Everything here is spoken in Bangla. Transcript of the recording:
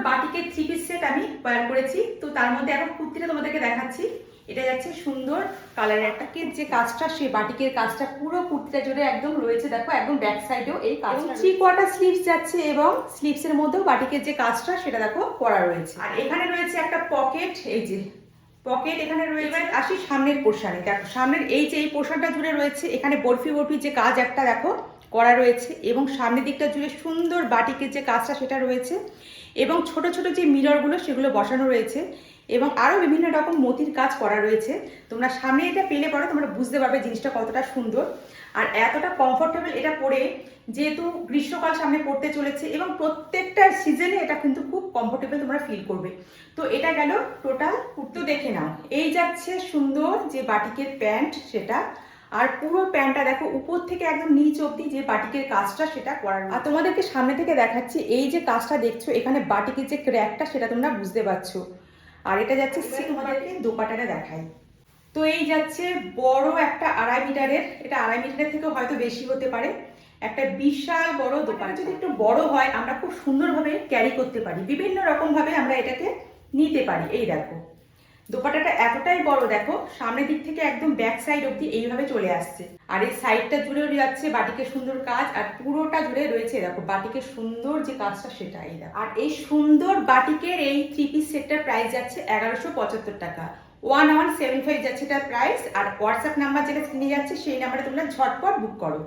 বাটিকের 3 পিস সেট আমি তৈরি করেছি। তো তার মধ্যে এখন কুর্তিটা তোমাদেরকে দেখাচ্ছি। এটা যাচ্ছে সুন্দর কালারের একটা যে কাজটা, সেই বাটিকের কাজটা পুরো কুর্তিটা জুড়ে একদম রয়েছে। দেখো একদম ব্যাক সাইডেও এই কাজটা, 3/4 স্লিভস যাচ্ছে এবং স্লিভসের মধ্যেও বাটিকের যে কাজটা সেটা দেখো করা রয়েছে। আর এখানে রয়েছে একটা পকেট, এই যে পকেট এখানে রয়েছে। আসি সামনের পোর্শনে, দেখো সামনের এই যে এই পোর্শনটা জুড়ে রয়েছে, এখানে বরফি বরফি যে কাজ একটা দেখো করা রয়েছে এবং সামনের দিকটা জুড়ে সুন্দর বাটিকের যে কাজটা সেটা রয়েছে এবং ছোট ছোট যে মিররগুলো সেগুলো বসানো রয়েছে এবং আরও বিভিন্ন রকম মতির কাজ করা রয়েছে। তোমরা সামনে এটা পেলে পরে তোমরা বুঝতে পারবে জিনিসটা কতটা সুন্দর আর এতটা কমফোর্টেবল এটা পরে, যেহেতু গ্রীষ্মকাল সামনে পড়তে চলেছে এবং প্রত্যেকটা সিজনে এটা কিন্তু খুব কমফোর্টেবল তোমরা ফিল করবে। তো এটা গেল টোটাল কুর্তি। দেখে নাও, এই যাচ্ছে সুন্দর যে বাটিকের প্যান্ট সেটা, আর পুরো প্যান্টটা দেখো উপর থেকে একদম নিচ অবধি যে বাটিকের কাজটা সেটা করার। আর তোমাদেরকে সামনে থেকে দেখাচ্ছি, এই যে কাজটা দেখছো এখানে বাটিকের যে ক্র্যাকটা সেটা তোমরা বুঝতে পারছো। আর এটা যাচ্ছে তোমাদেরকে দোপাট্টাটা দেখাই। তো এই যাচ্ছে বড় একটা 2.5 মিটারের, এটা 2.5 মিটারের থেকেও হয়তো বেশি হতে পারে, একটা বিশাল বড় দোপাট্টা। যদি একটু বড় হয় আমরা খুব সুন্দরভাবে ক্যারি করতে পারি, বিভিন্ন রকম ভাবে আমরা এটাকে নিতে পারি। এই দেখো দোপাট্টাটা এতটাই বড়, দেখো সামনের দিক থেকে একদম ব্যাক সাইড অবধি এইভাবে চলে আসছে আর এই সাইডটা জুড়েও যাচ্ছে বাটিকের সুন্দর কাজ আর পুরোটা জুড়ে রয়েছে দেখো বাটিকের সুন্দর যে কাজটা সেটা। এই দেখো, আর এই সুন্দর বাটিকের এই 3 পিস সেটটার প্রাইস যাচ্ছে 1175 টাকা। 1175 যাচ্ছে এটার প্রাইস। আর হোয়াটসঅ্যাপ নাম্বার যেটা স্ক্রিনে যাচ্ছে সেই নাম্বারে তোমরা ঝটপট বুক করো।